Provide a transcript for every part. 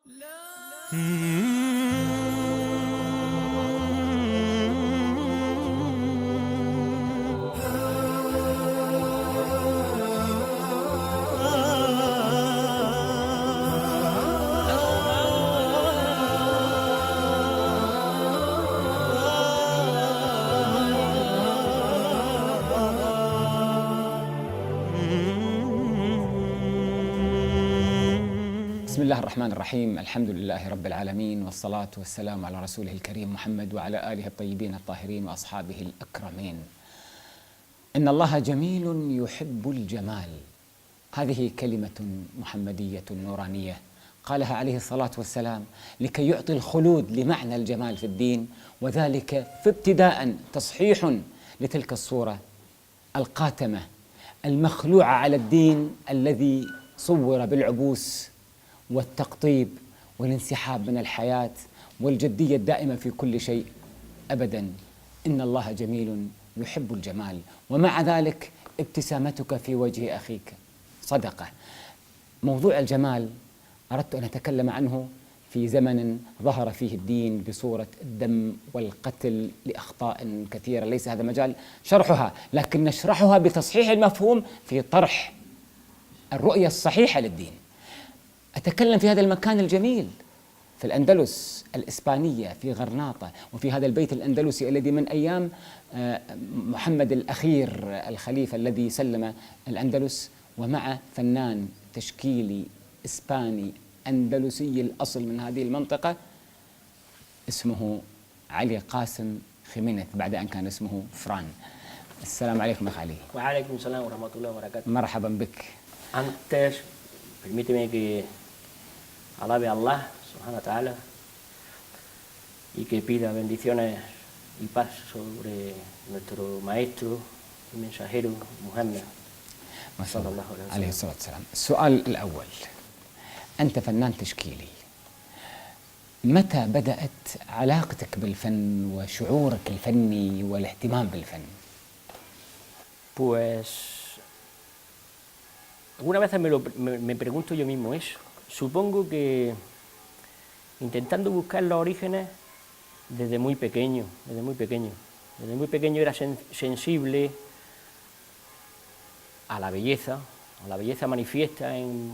بسم الله الرحمن الرحيم. الحمد لله رب العالمين، والصلاة والسلام على رسوله الكريم محمد وعلى آله الطيبين الطاهرين وأصحابه الأكرمين. إن الله جميل يحب الجمال. هذه كلمة محمدية نورانية قالها عليه الصلاة والسلام لكي يعطي الخلود لمعنى الجمال في الدين، وذلك في ابتداء تصحيح لتلك الصورة القاتمة المخلوعة على الدين الذي صور بالعبوس والتقطيب والانسحاب من الحياة والجدية الدائمة في كل شيء. أبدا، إن الله جميل يحب الجمال، ومع ذلك ابتسامتك في وجه أخيك صدقة. موضوع الجمال أردت أن أتكلم عنه في زمن ظهر فيه الدين بصورة الدم والقتل لأخطاء كثيرة، ليس هذا مجال شرحها، لكن نشرحها بتصحيح المفهوم في طرح الرؤية الصحيحة للدين. أتكلم في هذا المكان الجميل في الأندلس الإسبانية، في غرناطة، وفي هذا البيت الأندلسي الذي من أيام محمد الأخير الخليفة الذي سلم الأندلس، ومع فنان تشكيلي إسباني أندلسي الأصل من هذه المنطقة اسمه علي قاسم خيمينيز بعد أن كان اسمه فران. السلام عليكم أخ علي. وعليكم السلام ورحمة الله وبركاته. مرحبا بك. Antes, permíteme que alabe a Allah, subhanahu wa ta'ala, y que pida bendiciones y paz sobre nuestro maestro y mensajero Muhammad صلى الله عليه الصلاة والسلام. السؤال الأول، أنت فنان تشكيلي، متى بدأت علاقتك بالفن وشعورك الفني والاهتمام بالفن؟ Pues algunas veces me pregunto yo mismo eso. Supongo que intentando buscar los orígenes desde muy pequeño. Desde muy pequeño era sensible a la belleza manifiesta en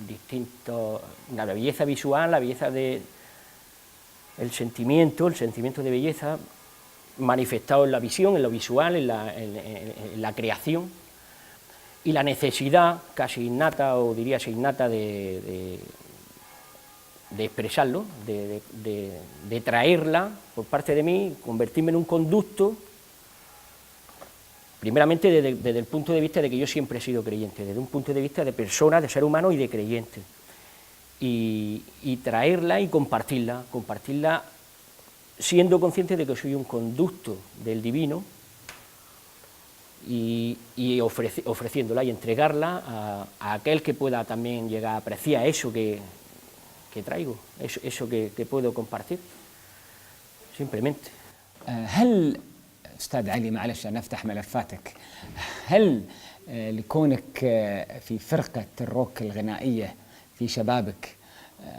distintos, la belleza visual, la belleza de el sentimiento de belleza manifestado en la visión, en lo visual, en la creación, y la necesidad casi innata, o diríase innata, de expresarlo, de traerla por parte de mí, convertirme en un conducto, primeramente desde el punto de vista de que yo siempre he sido creyente, desde un punto de vista de persona, de ser humano y de creyente, y traerla y compartirla siendo consciente de que soy un conducto del divino, y ofreciéndola y entregarla a aquel que pueda también llegar a apreciar eso que traigo, eso que puedo compartir, simplemente. هل أستاذ علي، معلش أنا أفتح ملفاتك، هل لكونك في فرقة الروك الغنائية في شبابك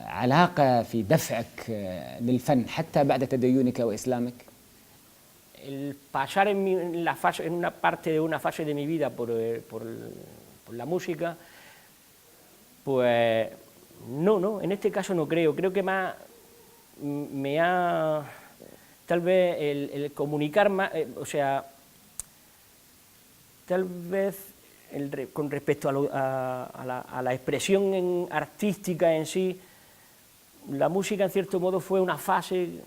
علاقة في دفعك للفن حتى بعد تدينك وإسلامك؟ El pasar en una parte de una fase de mi vida por la música, pues no, en este caso no creo que más me ha, tal vez el comunicar más, o sea, tal vez con respecto a la expresión artística en sí, la música en cierto modo fue una fase.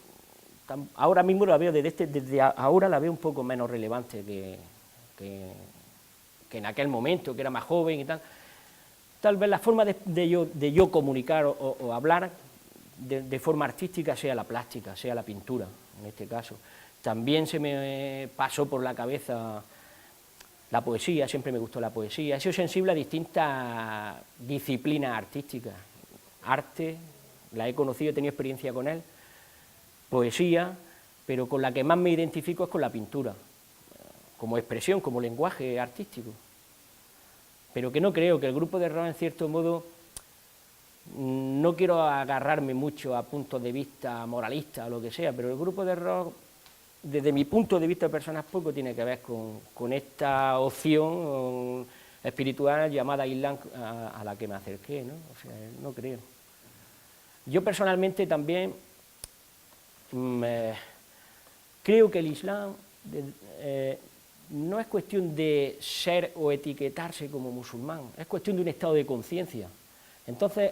Ahora mismo la veo desde ahora la veo un poco menos relevante que en aquel momento, que era más joven y tal. Tal vez la forma de yo comunicar o hablar de forma artística sea la plástica, sea la pintura, en este caso. También se me pasó por la cabeza la poesía, siempre me gustó la poesía. He sido sensible a distintas disciplinas artísticas. Arte, la he conocido, he tenido experiencia con él. Poesía, pero con la que más me identifico es con la pintura, como expresión, como lenguaje artístico. Pero que no creo que el grupo de rock, en cierto modo, No quiero agarrarme mucho a puntos de vista moralistas o lo que sea, pero el grupo de rock, desde mi punto de vista personal, poco tiene que ver con esta opción espiritual llamada Islam a la que me acerqué, ¿no? O sea, no creo. Yo personalmente también creo que el Islam no es cuestión de ser o etiquetarse como musulmán, es cuestión de un estado de conciencia. Entonces,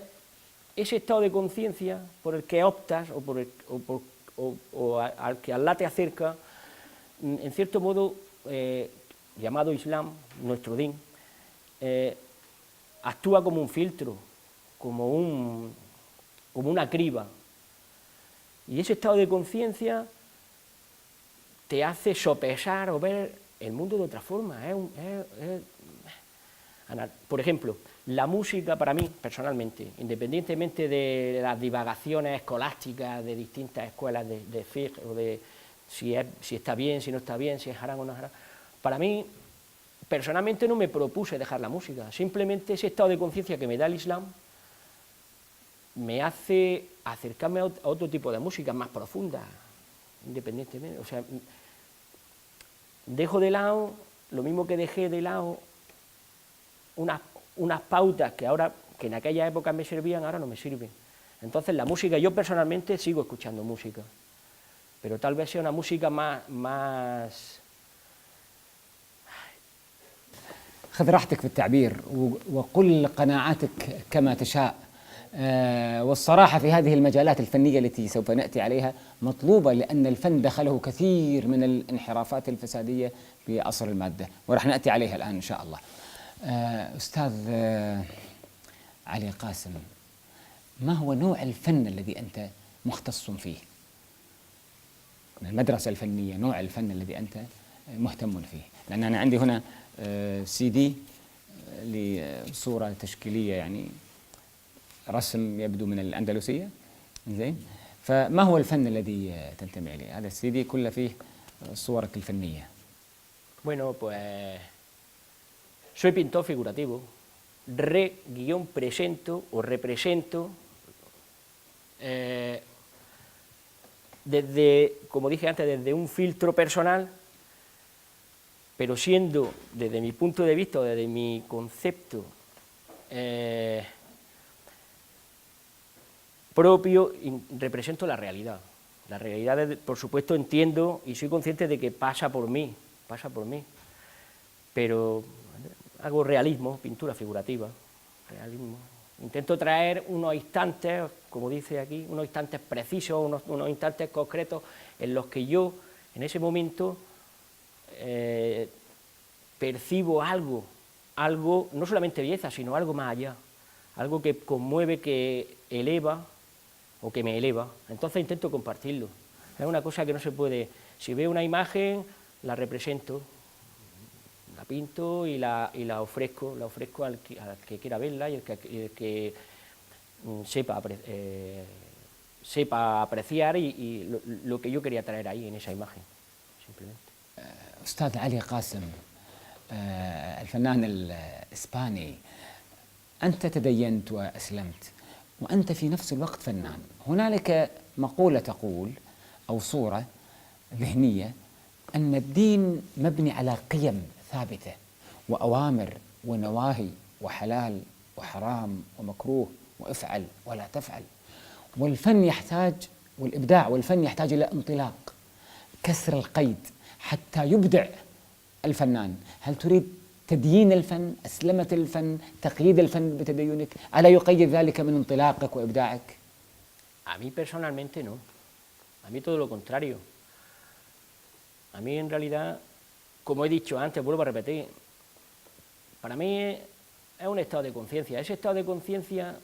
ese estado de conciencia por el que optas o al que Allah te acerca, en cierto modo, llamado Islam, nuestro din, actúa como un filtro, como una criba. Y ese estado de conciencia te hace sopesar o ver el mundo de otra forma. Por ejemplo, la música para mí, personalmente, independientemente de las divagaciones escolásticas de distintas escuelas de fiqh o de si está bien, si no está bien, si es haram o no es haram, para mí, personalmente no me propuse dejar la música, simplemente ese estado de conciencia que me da el Islam me hace acercarme a otro tipo de música más profunda, independientemente, o sea, dejo de lado, lo mismo que dejé de lado unas pautas que en aquella época me servían, ahora no me sirven. Entonces la música, yo personalmente sigo escuchando música, pero tal vez sea una música más خذ راحتك في التعبير وقل قناعاتك كما تشاء. والصراحة في هذه المجالات الفنية التي سوف نأتي عليها مطلوبة، لأن الفن دخله كثير من الانحرافات الفسادية في عصر المادة، ورح نأتي عليها الآن إن شاء الله. أستاذ علي قاسم، ما هو نوع الفن الذي أنت مختص فيه؟ من المدرسة الفنية، نوع الفن الذي أنت مهتم فيه؟ لأن أنا عندي هنا CD لصورة تشكيلية، يعني رسم يبدو من الأندلسية، زين. فما هو الفن الذي تنتمي إليه؟ هذا الCD كله فيه صورك الفنية. Bueno, pues soy pintor figurativo, presento o represento desde, como dije antes, desde un filtro personal, pero siendo, desde mi punto de vista, desde mi concepto propio, represento la realidad. La realidad, por supuesto, entiendo y soy consciente de que pasa por mí, pero hago realismo, pintura figurativa, realismo. Intento traer unos instantes, como dice aquí, unos instantes precisos, unos instantes concretos en los que yo, en ese momento, percibo algo, no solamente belleza, sino algo más allá, algo que conmueve, que eleva o que me eleva. Entonces intento compartirlo. Es una cosa que no se puede, si veo una imagen, la represento, la pinto y la ofrezco al que quiera verla y el que sepa apreciar y lo que yo quería traer ahí en esa imagen, simplemente. أستاذ علي قاسم، الفنان الإسباني، أنت تدينت وأسلمت وأنت في نفس الوقت فنان. هنالك مقولة تقول أو صورة ذهنية أن الدين مبني على قيم ثابتة وأوامر ونواهي وحلال وحرام ومكروه وافعل ولا تفعل، والفن يحتاج، والإبداع والفن يحتاج إلى انطلاق، كسر القيد حتى يبدع الفنان. هل تريد تديين الفن، أسلمة الفن، تقييد الفن بتدينك؟ ألا يقيد ذلك من انطلاقك وإبداعك؟ A mí personalmente no, a mí todo lo contrario. A mí en realidad, como he dicho antes, vuelvo a repetir, para mí es un estado de conciencia. Ese estado de conciencia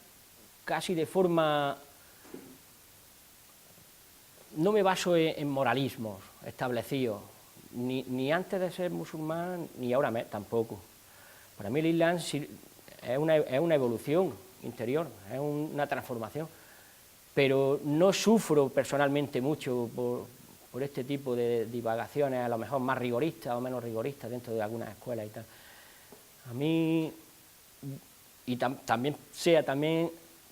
casi de forma... No me baso en moralismos establecidos, ni antes de ser musulmán, ni ahora tampoco. Para mí el Islam es una evolución interior, es una transformación, pero no sufro personalmente mucho por este tipo de divagaciones, a lo mejor más rigoristas o menos rigoristas dentro de algunas escuelas y tal. A mí, y también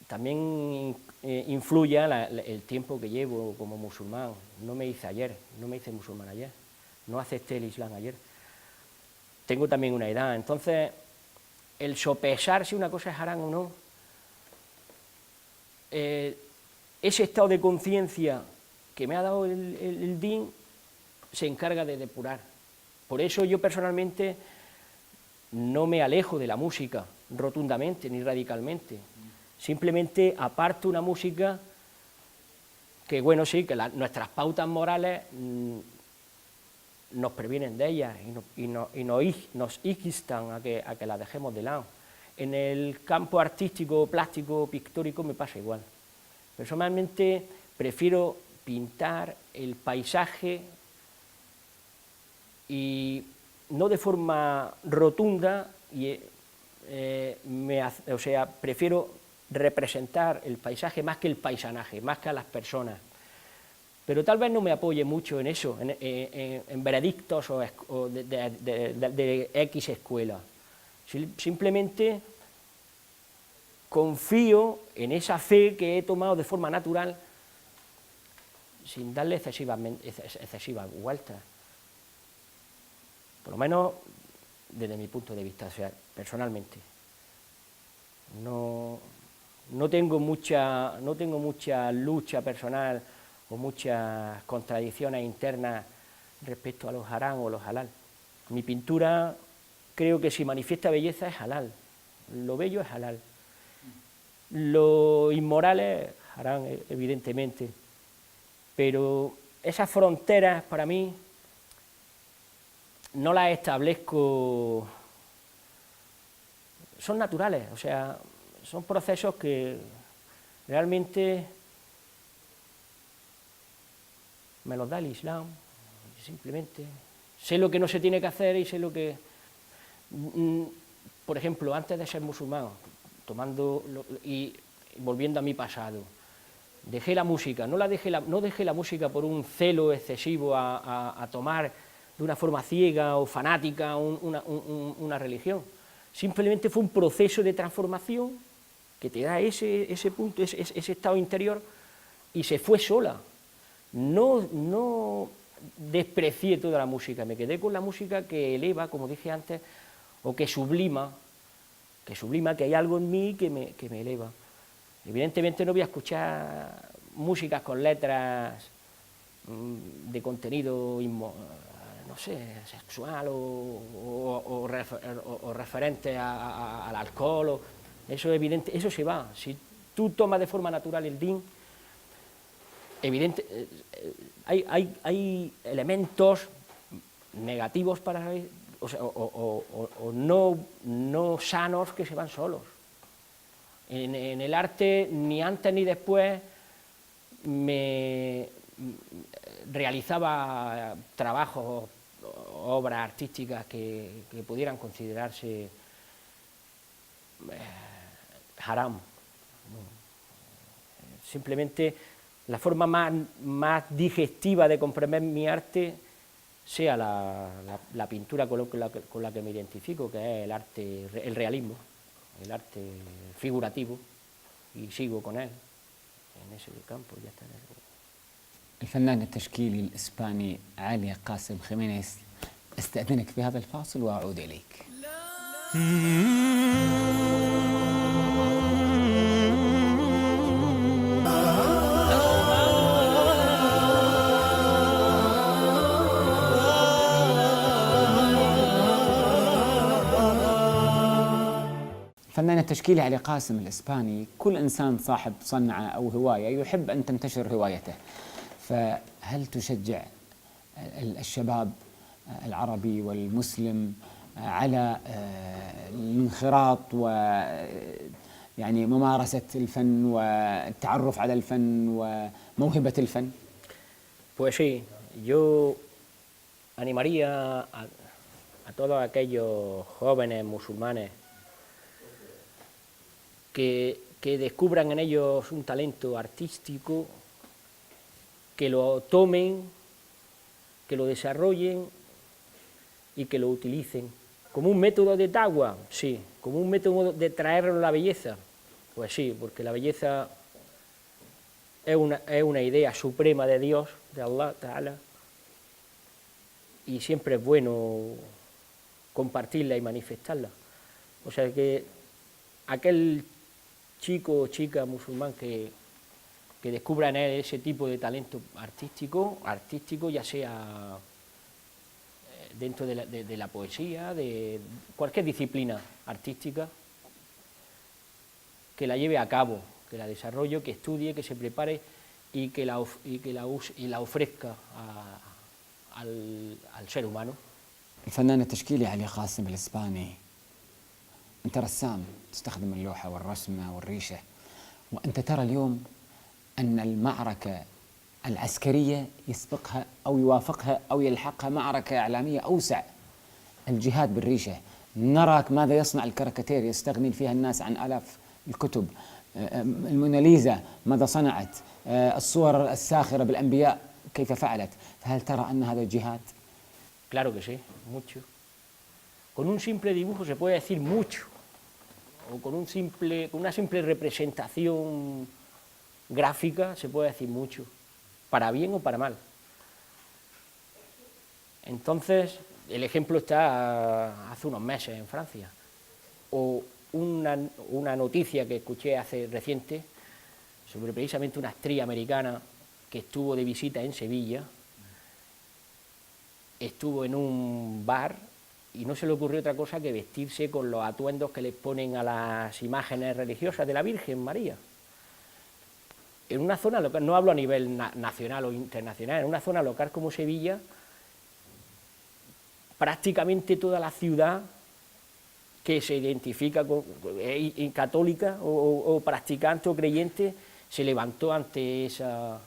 también influye el tiempo que llevo como musulmán. No me hice ayer, no me hice musulmán ayer, no acepté el Islam ayer. Tengo también una edad, entonces el sopesar si una cosa es haram o no, ese estado de conciencia que me ha dado el din se encarga de depurar. Por eso yo personalmente no me alejo de la música rotundamente ni radicalmente, simplemente aparto una música que, bueno, sí, que nuestras pautas morales nos previenen de ellas y nos instan a que la dejemos de lado. En el campo artístico, plástico, pictórico me pasa igual. Personalmente prefiero pintar el paisaje y no de forma rotunda, o sea, prefiero representar el paisaje más que el paisanaje, más que a las personas. Pero tal vez no me apoye mucho en eso, en veredictos o de X escuela. Simplemente confío en esa fe que he tomado de forma natural, sin darle excesivas vueltas. Por lo menos desde mi punto de vista, o sea, personalmente. No tengo mucha lucha personal o muchas contradicciones internas respecto a los harán o los halal. Mi pintura, creo que si manifiesta belleza es halal, lo bello es halal. Lo inmoral es harán, evidentemente, pero esas fronteras para mí no las establezco, son naturales, o sea, son procesos que realmente me los da el Islam, simplemente. Sé lo que no se tiene que hacer y sé lo que... Por ejemplo, antes de ser musulmán, y volviendo a mi pasado, dejé la música, no dejé la música por un celo excesivo a tomar de una forma ciega o fanática una religión. Simplemente fue un proceso de transformación que te da ese punto, ese estado interior, y se fue sola. No desprecié toda la música, me quedé con la música que eleva, como dije antes, o que sublima, que hay algo en mí que me eleva. Evidentemente no voy a escuchar músicas con letras de contenido, no sé, sexual o referente al alcohol, eso es evidente, eso se va. Si tú tomas de forma natural el din, evidente, hay elementos negativos o no sanos que se van solos. En el arte, ni antes ni después, me realizaba trabajos, obras artísticas que pudieran considerarse haram. Simplemente la forma más digestiva de comprender mi arte sea la pintura con la que me identifico, que es el arte, el realismo, el arte figurativo, y sigo con él en ese campo. Ya está. الفنان التشكيلي الإسباني علي قاسم خيمينيز، أستأذنك في هذا الفاصل وأعود إليك. الفنان التشكيلي علي قاسم الإسباني، كل إنسان صاحب صنعة أو هواية يحب أن تنتشر هوايته، فهل تشجع الشباب العربي والمسلم على الانخراط ويعني ممارسة الفن والتعرف على الفن وموهبة الفن؟ Pues sí, yo animaría a todos aquellos jóvenes musulmanes que descubran en ellos un talento artístico, que lo tomen, que lo desarrollen y que lo utilicen como un método de da'wa, sí, como un método de traer la belleza Pues sí, porque la belleza es una idea suprema de Dios, de Allah Ta'ala, y siempre es bueno compartirla y manifestarla. O sea que aquel chico o chica musulmán que descubra en él ese tipo de talento artístico ya sea dentro de la poesía, de cualquier disciplina artística, que la lleve a cabo, que la desarrolle, que estudie, que se prepare y que la ofrezca al ser humano. الفنان التشكيلي علي قاسم الإسباني، أنت رسام تستخدم اللوحة والرسمة والريشة، وأنت ترى اليوم أن المعركة العسكرية يسبقها أو يوافقها أو يلحقها معركة إعلامية أوسع، الجهاد بالريشة. نراك ماذا يصنع الكاريكاتير، يستغني فيها الناس عن آلاف الكتب. الموناليزا ماذا صنعت، الصور الساخرة بالأنبياء كيف فعلت. فهل ترى أن هذا جهاد؟ Claro que sí, mucho. Con un simple dibujo se puede decir mucho, o con una simple representación gráfica se puede decir mucho, para bien o para mal. Entonces, el ejemplo está hace unos meses en Francia, o una noticia que escuché hace reciente sobre precisamente una actriz americana que estuvo de visita en Sevilla, estuvo en un bar y no se le ocurrió otra cosa que vestirse con los atuendos que les ponen a las imágenes religiosas de la Virgen María. En una zona local, no hablo a nivel nacional o internacional, en una zona local como Sevilla, prácticamente toda la ciudad que se identifica con católica o practicante o creyente se levantó ante esa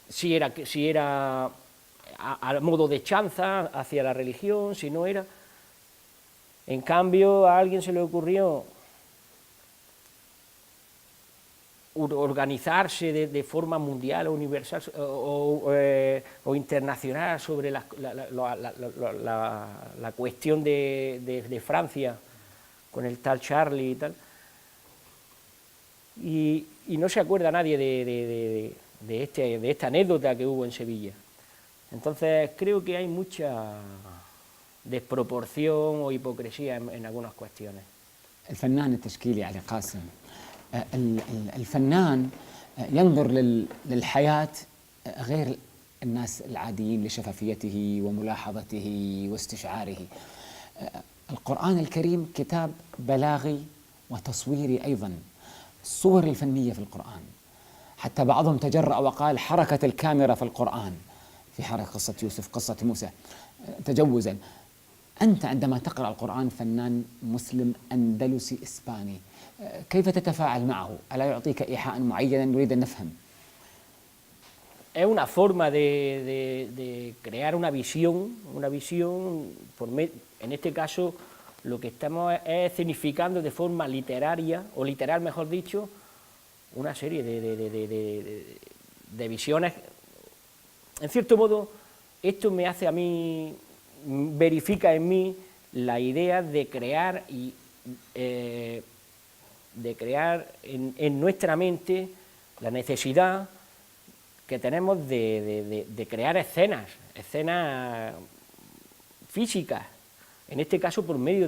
si era a modo de chanza hacia la religión, si no era. En cambio, a alguien se le ocurrió organizarse de forma mundial o universal o internacional sobre la cuestión de Francia, con el tal Charlie y tal, y no se acuerda nadie de esta anécdota que hubo en Sevilla. Entonces creo que hay mucha desproporción o hipocresía en algunas cuestiones. الفنان التشكيلي علي قاسم، الفنان ينظر للحياة غير الناس العاديين لشفافيته وملاحظته واستشعاره. القرآن الكريم كتاب بلاغي وتصويري أيضا. الصور الفنية في القرآن، حتى بعضهم تجرأ وقال حركة الكاميرا في القرآن، في حركة قصة يوسف، قصة موسى، تجوزا. أنت عندما تقرأ القرآن فنان مسلم أندلسي إسباني، كيف تتفاعل معه؟ ألا يعطيك إيحاء معينا نريد أن نفهم؟ Es una forma de crear una visión en este caso lo que estamos es escenificando de forma literaria, o literal mejor dicho, una serie de visiones. En cierto modo, esto me hace a mí, verifica en mí la idea de crear en nuestra mente la necesidad que tenemos de crear escenas físicas, en este caso por medio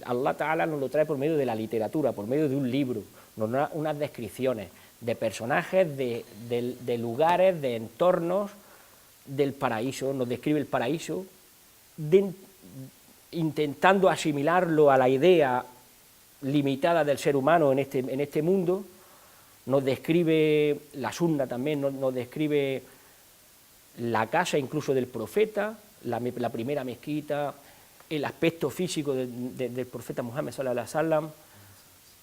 Allah Ta'ala nos lo trae por medio de la literatura, por medio de un libro, nos da unas descripciones de personajes, de lugares, de entornos del paraíso, nos describe el paraíso, intentando asimilarlo a la idea limitada del ser humano en este mundo. Nos describe la sunna también, nos describe la casa incluso del profeta, la primera mezquita, el aspecto físico del profeta Muhammad sallallahu alaihi wasallam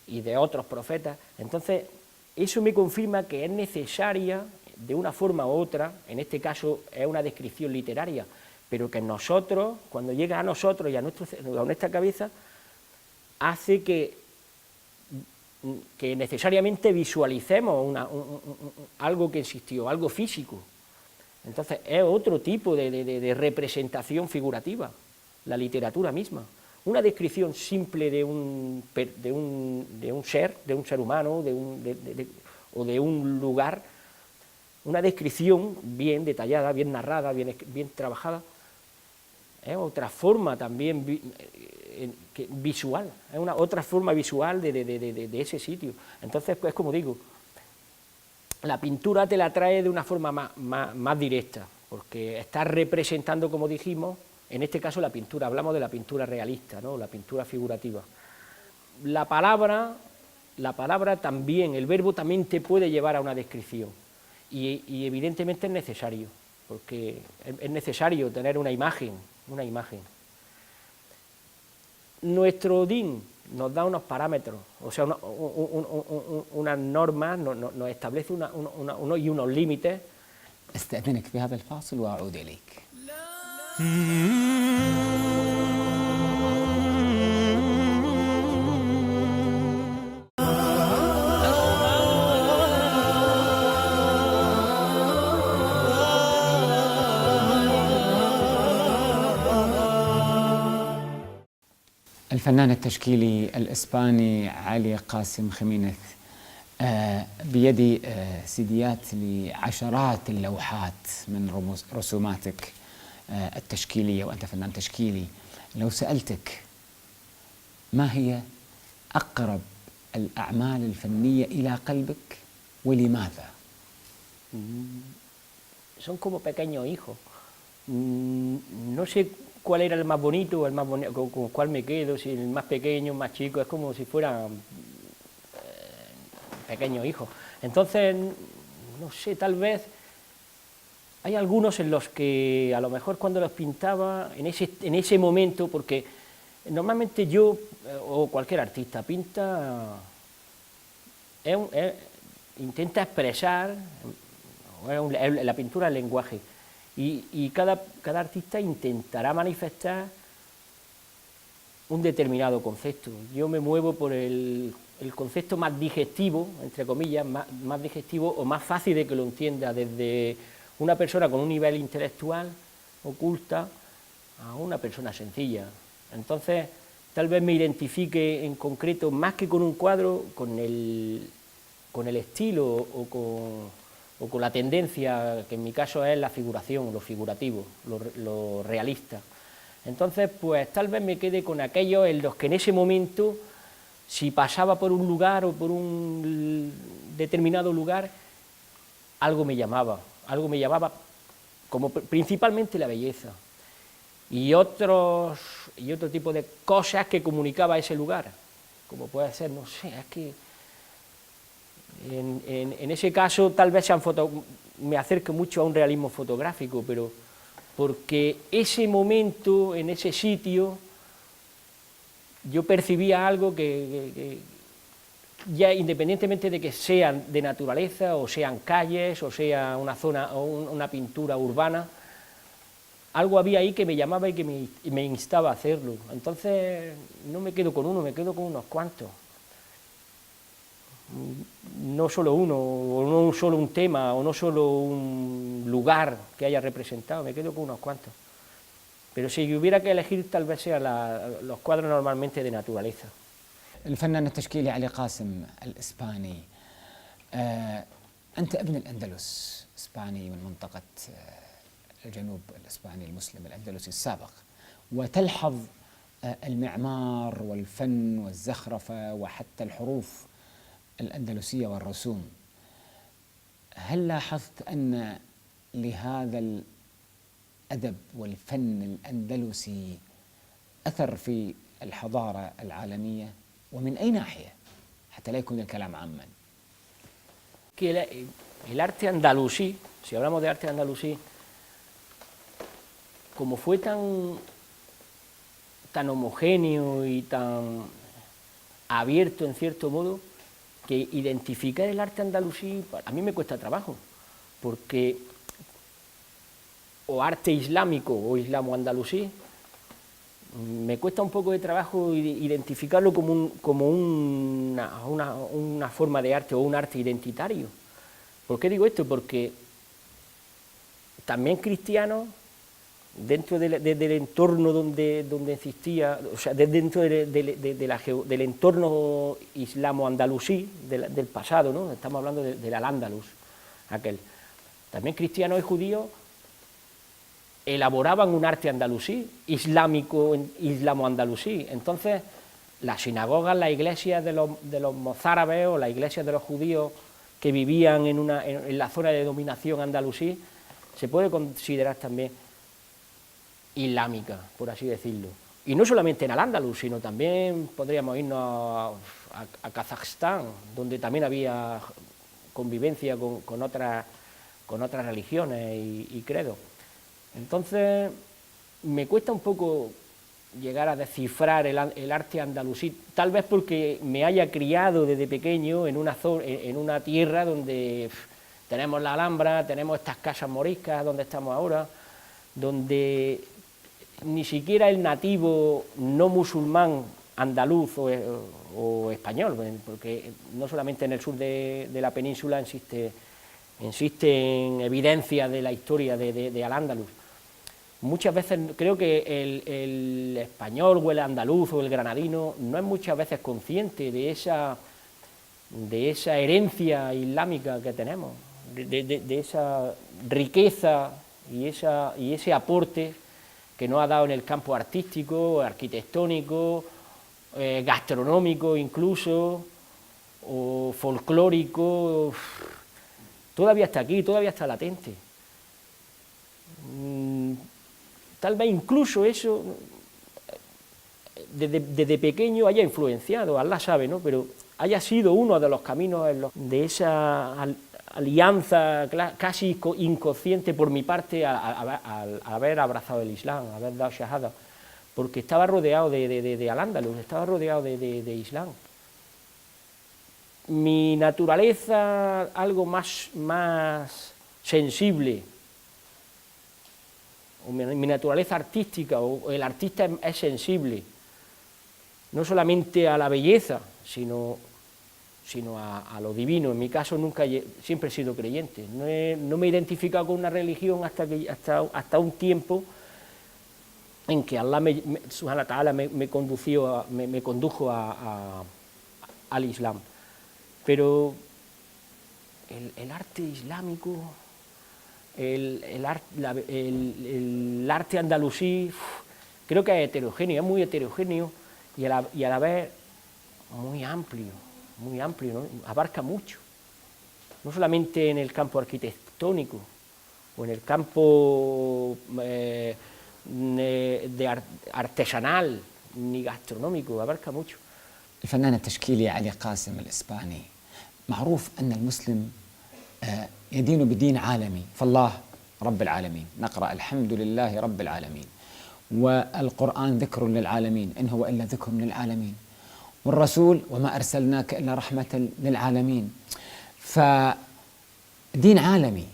y de otros profetas. Entonces, eso me confirma que es necesaria, de una forma u otra, en este caso es una descripción literaria, pero que nosotros, cuando llega a nosotros y a nuestra cabeza, hace que necesariamente visualicemos algo que existió, algo físico. Entonces es otro tipo de representación figurativa, la literatura misma, una descripción simple de un ser humano, o de un lugar, una descripción bien detallada, bien narrada, bien trabajada, es otra forma también visual, es otra forma visual de ese sitio. Entonces, pues como digo, la pintura te la trae de una forma más directa, porque estás representando, como dijimos, en este caso la pintura, hablamos de la pintura realista, ¿no? La pintura figurativa. La palabra también, el verbo también te puede llevar a una descripción, y evidentemente es necesario, porque es necesario tener una imagen. Nuestro DIN nos da unos parámetros, o sea, unas normas, nos establece unos límites. استأذنك في هذا الفاصل وأعود إليك. الفنان التشكيلي الإسباني علي قاسم خيمينيز بيدي سيديات لعشرات اللوحات من رسوماتك التشكيلية، وأنت فنان تشكيلي. لو سألتك ما هي أقرب الأعمال الفنية إلى قلبك ولماذا؟ Son como pequeños hijos. No sé cuál era el más bonito, con cuál me quedo, si el más pequeño, el más chico, es como si fueran pequeños hijos. Entonces, no sé, tal vez hay algunos en los que a lo mejor cuando los pintaba, en ese momento, porque normalmente yo, o cualquier artista, pinta, intenta expresar, la pintura es el lenguaje, y cada artista intentará manifestar un determinado concepto. Yo me muevo por el concepto más digestivo, entre comillas, más digestivo o más fácil de que lo entienda, desde una persona con un nivel intelectual oculta a una persona sencilla. Entonces, tal vez me identifique en concreto, más que con un cuadro, con el estilo o con la tendencia, que en mi caso es la figuración, lo figurativo, lo realista. Entonces, pues tal vez me quede con aquellos en los que en ese momento, si pasaba por un lugar o por un determinado lugar, algo me llamaba, como principalmente la belleza, y otro tipo de cosas que comunicaba ese lugar, como puede ser, no sé, es que en ese caso tal vez me acerque mucho a un realismo fotográfico, pero porque ese momento, en ese sitio, yo percibía algo que ya independientemente de que sean de naturaleza, o sean calles, o sea una zona o una pintura urbana, algo había ahí que me llamaba y que me instaba a hacerlo. Entonces no me quedo con uno, me quedo con unos cuantos. No solo uno, o no solo un tema, o no solo un lugar que haya representado, me quedo con unos cuantos. Pero si hubiera que elegir, tal vez sean los cuadros normalmente de naturaleza. الفنان التشكيلي علي قاسم الإسباني، أنت ابن الأندلس، إسباني من منطقة الجنوب الإسباني المسلم الأندلسي السابق، وتلحظ المعمار والفن والزخرفة وحتى الحروف الأندلسية والرسوم. هل لاحظت أن لهذا الأدب والفن الأندلسي أثر في الحضارة العالمية؟ ومن أي ناحية؟ حتى لا يكون الكلام عاما. Que el arte andalusí, si hablamos de arte andalusí, como fue tan homogéneo y tan abierto en cierto modo, que identificar el arte andalusí a mí me cuesta trabajo, porque o arte islámico o islamo-andalusí, me cuesta un poco de trabajo identificarlo como una forma de arte o un arte identitario. ¿Por qué digo esto? Porque también cristianos dentro del entorno donde existía, o sea, dentro del entorno islamo-andalusí del pasado, ¿no? Estamos hablando del Al-Ándalus, aquel. También cristianos y judíos elaboraban un arte andalusí, islámico, islamo-andalusí. Entonces, las sinagogas, las iglesias de los mozárabes o las iglesias de los judíos que vivían en la zona de dominación andalusí, se puede considerar también islámica, por así decirlo. Y no solamente en Al-Ándalus, sino también podríamos irnos a Kazajstán, donde también había convivencia con otras religiones y credos. Entonces, me cuesta un poco llegar a descifrar el arte andalusí, tal vez porque me haya criado desde pequeño en una tierra donde tenemos la Alhambra, tenemos estas casas moriscas donde estamos ahora, donde ni siquiera el nativo no musulmán andaluz o español, porque no solamente en el sur de la península existen evidencias de la historia de Al-Ándalus. Muchas veces creo que el español o el andaluz o el granadino no es muchas veces consciente de esa herencia islámica que tenemos, de esa riqueza y ese aporte que nos ha dado en el campo artístico, arquitectónico, gastronómico incluso, o folclórico. Todavía está aquí, todavía está latente. Tal vez incluso eso desde pequeño haya influenciado, Allah sabe, ¿no? Pero haya sido uno de los caminos de esa alianza casi inconsciente por mi parte al haber abrazado el Islam, haber dado shahada, porque estaba rodeado de Al-Ándalus, estaba rodeado de Islam. Mi naturaleza algo más sensible, o mi naturaleza artística, o el artista es sensible, no solamente a la belleza, sino a lo divino. En mi caso siempre he sido creyente, no me he identificado con una religión hasta un tiempo en que Allah subhanahu wa ta'ala me condujo al Islam. Pero el arte islámico, el arte andalusí, creo que es heterogéneo, es muy heterogéneo y a la vez muy amplio, ¿no? Abarca mucho, no solamente en el campo arquitectónico o en el campo artesanal ni gastronómico, abarca mucho. الفنان التشكيلي علي قاسم الإسباني معروف أن المسلم يدين بدين عالمي، فالله رب العالمين، نقرأ الحمد لله رب العالمين، والقرآن ذكر للعالمين، إن هو إلا ذكر للعالمين، والرسول وما أرسلناك إلا رحمة للعالمين. فدين عالمي،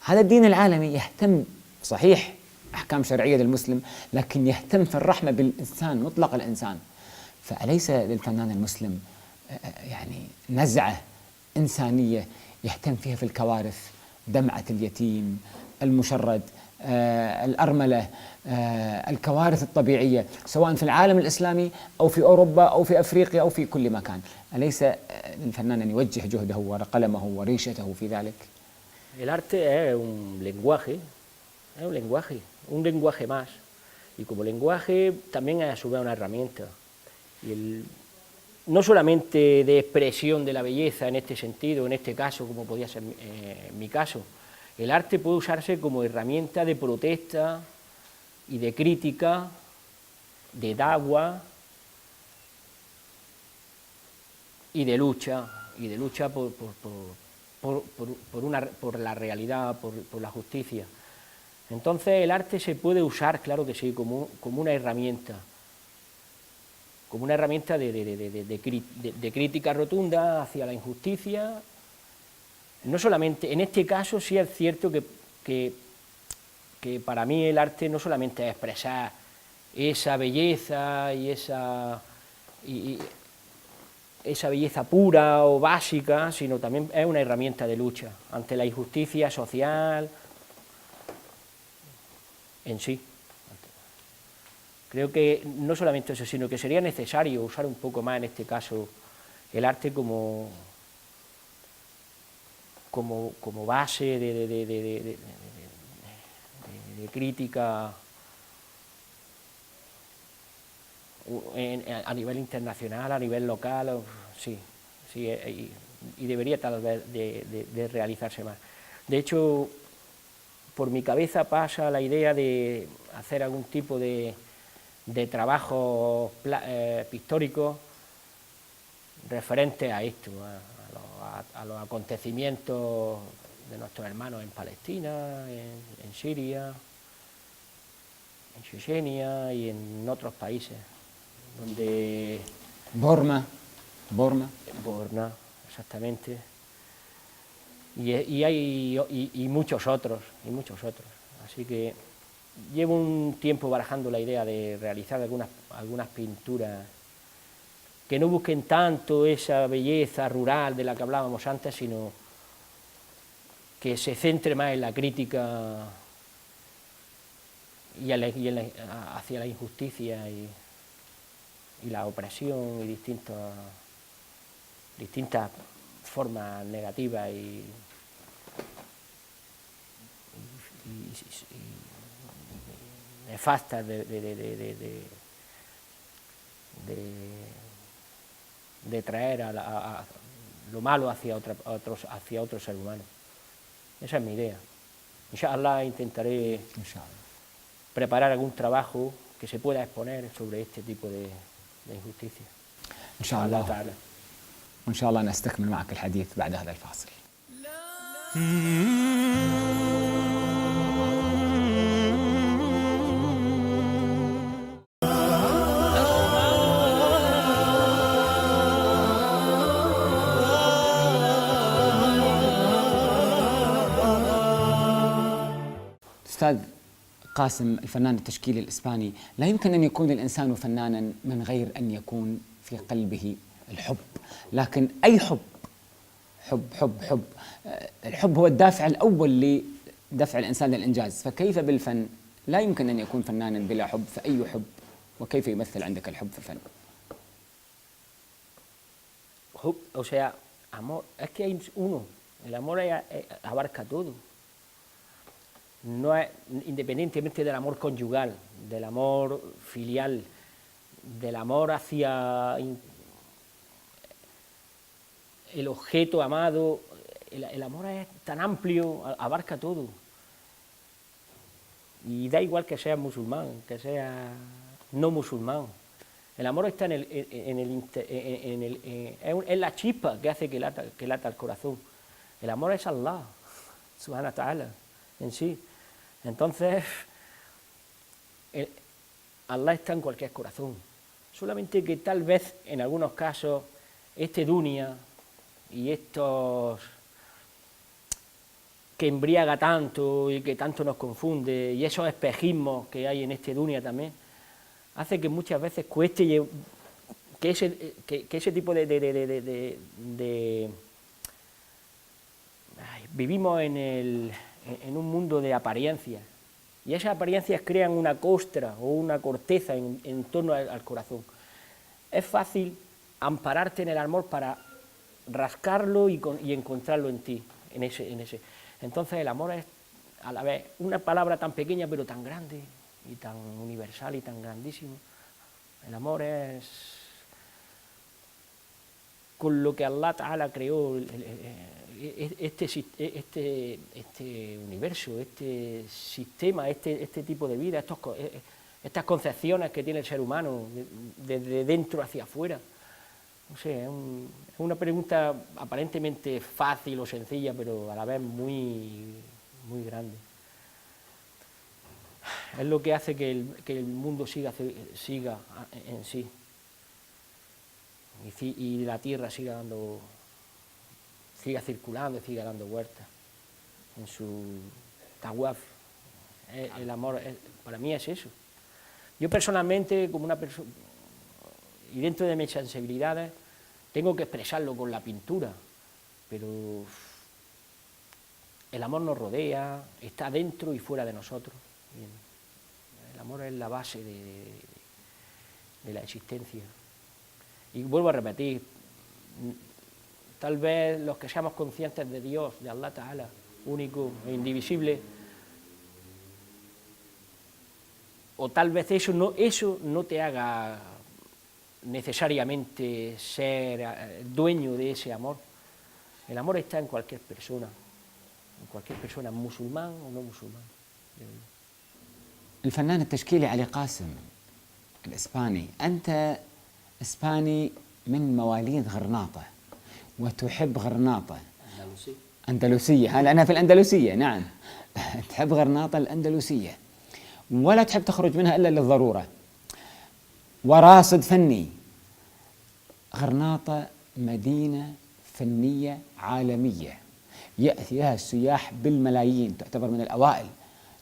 هذا الدين العالمي يهتم صحيح أحكام شرعية للمسلم، لكن يهتم في الرحمة بالإنسان، مطلق الإنسان. فأليس للفنان المسلم يعني نزعة إنسانية يهتم فيها في الكوارث، دمعة اليتيم، المشرد، الأرملة، الكوارث الطبيعية، سواء في العالم الإسلامي أو في أوروبا أو في أفريقيا أو في كل مكان؟ أليس للفنان أن يوجه جهده وقلمه وريشته في ذلك؟ El arte es un lenguaje más, y como lenguaje también es a su vez una herramienta. Y no solamente de expresión de la belleza en este sentido, en este caso, como podía ser mi caso, el arte puede usarse como herramienta de protesta y de crítica, de da'wa y de lucha por la realidad, por la justicia. Entonces el arte se puede usar, claro que sí, como una herramienta. Como una herramienta de crítica rotunda hacia la injusticia. No solamente, en este caso sí es cierto que para mí el arte no solamente es expresar esa belleza y esa belleza pura o básica, sino también es una herramienta de lucha ante la injusticia social en sí. Creo que no solamente eso, sino que sería necesario usar un poco más en este caso el arte como base de crítica a nivel internacional, a nivel local, sí, y debería tal vez de realizarse más. De hecho, por mi cabeza pasa la idea de hacer algún tipo de trabajo pictórico referente a esto, a los acontecimientos de nuestros hermanos en Palestina, en Siria, en Chechenia y en otros países, donde... Borma, exactamente. Y muchos otros, Así que llevo un tiempo barajando la idea de realizar algunas pinturas que no busquen tanto esa belleza rural de la que hablábamos antes, sino que se centre más en la crítica y hacia la injusticia y la opresión y distintas formas negativas y nefastas de traer a lo malo hacia otro ser humano. Esa es mi idea. Inshallah intentaré preparar algún trabajo que se pueda exponer sobre este tipo de injusticia. إن شاء الله تعالى. وإن شاء الله نستكمل معك الحديث بعد هذا الفاصل. أستاذ قاسم، الفنان التشكيلي الإسباني، لا يمكن أن يكون الإنسان فنانا من غير أن يكون في قلبه الحب، لكن أي حب؟ حب الحب هو الدافع الأول لدفع الإنسان للإنجاز، فكيف بالفن؟ لا يمكن أن يكون فنانا بلا حب، فأي حب؟ وكيف يمثل عندك الحب في الفن؟ O sea, amor, es que hay uno, el amor abarca todo. No es, independientemente del amor conyugal, del amor filial, del amor hacia el objeto amado, el amor es tan amplio, abarca todo. Y da igual que seas musulmán, que seas no musulmán. El amor está es la chispa que hace que lata el corazón. El amor es Allah, subhanahu wa ta'ala, en sí. Entonces, Allah está en cualquier corazón. Solamente que tal vez, en algunos casos, este dunya y estos que embriaga tanto y que tanto nos confunde, y esos espejismos que hay en este dunya también, hace que muchas veces cueste que ese tipo vivimos en un mundo de apariencias, y esas apariencias crean una costra o una corteza en torno al corazón. Es fácil ampararte en el amor para rascarlo y encontrarlo en ti, en ese. Entonces el amor es a la vez una palabra tan pequeña pero tan grande y tan universal y tan grandísimo. El amor es con lo que Allah Ta'ala creó este universo, este sistema, este tipo de vida, estas concepciones que tiene el ser humano desde dentro hacia afuera. No sé, es una pregunta aparentemente fácil o sencilla, pero a la vez muy, muy grande. Es lo que hace que el mundo siga en sí y la Tierra siga circulando y siga dando vueltas en su tawaf. El amor para mí es eso. Yo personalmente, como una persona, y dentro de mis sensibilidades, tengo que expresarlo con la pintura, pero el amor nos rodea, está dentro y fuera de nosotros. El amor es la base de la existencia. Y vuelvo a repetir, tal vez los que seamos conscientes de Dios, de Allah Ta'ala, único e indivisible, o tal vez eso no te haga necesariamente ser dueño de ese amor. El amor está en cualquier persona, musulmán o no musulmán. الفنان التشكيلي علي قاسم الإسباني، أنت إسباني من مواليد غرناطة وتحب غرناطة أندلسية. هلا أنا في الأندلسية، نعم. تحب غرناطة الأندلسية ولا تحب تخرج منها إلا للضرورة، وراصد فني. غرناطة مدينة فنية عالمية يأتي لها السياح بالملايين، تعتبر من الأوائل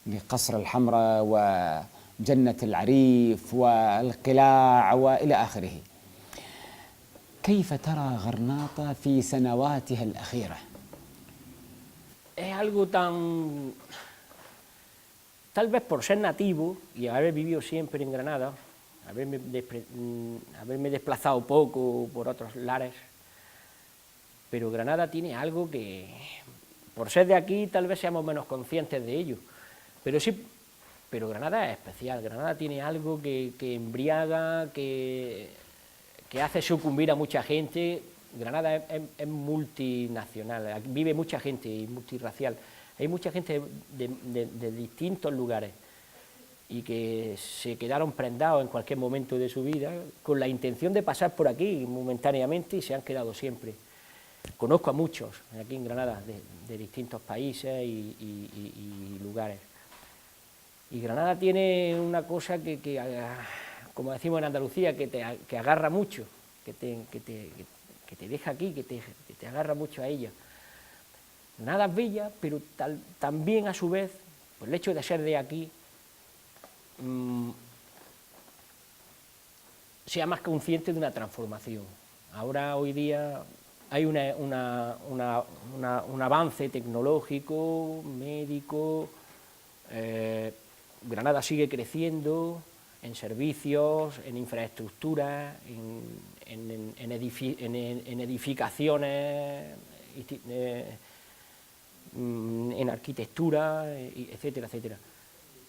لقصر الحمراء وجنة العريف والقلاع وإلى آخره. كيف ترى غرناطة في سنواتها الأخيرة؟ Es algo tan... Tal vez por ser nativo y haber vivido siempre en Granada, haberme desplazado poco por otros lares, pero Granada tiene algo que, por ser de aquí, tal vez seamos menos conscientes de ello, pero Granada es especial. Granada tiene algo que embriaga, que hace sucumbir a mucha gente. Granada es multinacional, vive mucha gente y multirracial. Hay mucha gente de distintos lugares y que se quedaron prendados en cualquier momento de su vida con la intención de pasar por aquí momentáneamente y se han quedado siempre. Conozco a muchos aquí en Granada de distintos países y lugares. Y Granada tiene una cosa que como decimos en Andalucía, que agarra mucho, que te deja aquí, que te agarra mucho a ella. Granada es bella, pero también a su vez, por el hecho de ser de aquí, sea más consciente de una transformación. Ahora, hoy día, hay un avance tecnológico, médico. Granada sigue creciendo en servicios, en infraestructuras, en edificaciones, en arquitectura, etcétera, etcétera.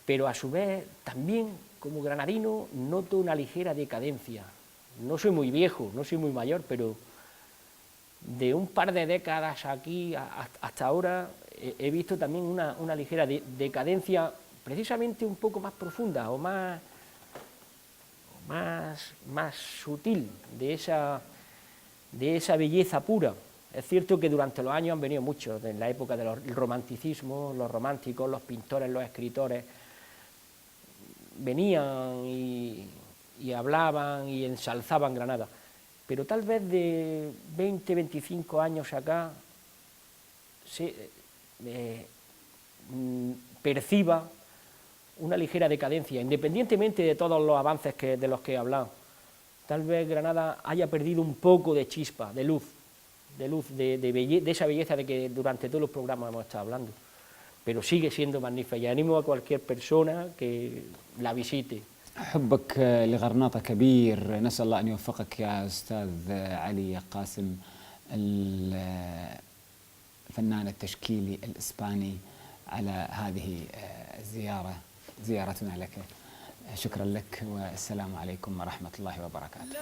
Pero a su vez, también, como granadino, noto una ligera decadencia. No soy muy viejo, no soy muy mayor, pero de un par de décadas aquí hasta ahora he visto también una ligera decadencia, precisamente un poco más profunda o más sutil de esa belleza pura. Es cierto que durante los años han venido muchos, en la época del romanticismo, los románticos, los pintores, los escritores, venían y hablaban y ensalzaban Granada, pero tal vez de 20, 25 años acá perciba una ligera decadencia, independientemente de todos los avances de los que he hablado. Tal vez Granada haya perdido un poco de chispa, de luz, de esa belleza de que durante todos los programas hemos estado hablando, pero sigue siendo magnífica y animo a cualquier persona que la visite. حبك لغرناطة كبير، نسأل الله أن يوفقك يا أستاذ علي قاسم الفنان التشكيلي الإسباني على هذه الزيارة، زيارتنا لك. شكرا لك والسلام عليكم ورحمة الله وبركاته.